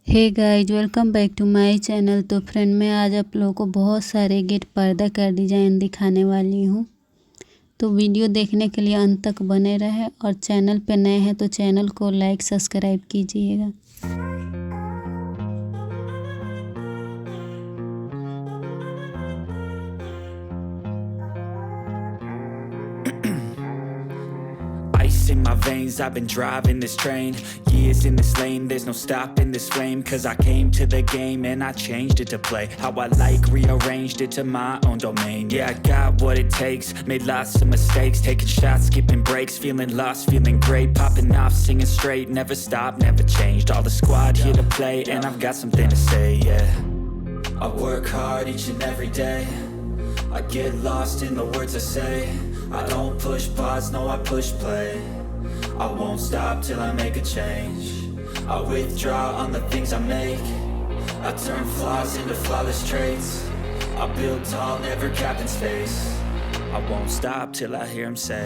Hey guys, welcome back to my channel. तो friend, मैं आज आप लोगों को बहुत सारे गेट पर्दा का डिज़ाइन दिखाने वाली हूँ। तो वीडियो देखने के लिए अंत तक बने रहे और चैनल पे नए हैं तो चैनल को लाइक सब्सक्राइब कीजिएगा। Ice in my veins, I've been driving this train. Years in this lane, there's no stopping this flame. Cause I came to the game and I changed it to play how I like, rearranged it to my own domain. Yeah, I got what it takes, made lots of mistakes, taking shots, skipping breaks, feeling lost, feeling great, popping off, singing straight, never stopped, never changed. All the squad here to play and I've got something to say, yeah. I work hard each and every day, I get lost in the words I say. I don't push pause, no I push play. I won't stop till I make a change. I withdraw on the things I make. I turn flaws into flawless traits. I build tall, never capped in space. I won't stop till I hear him say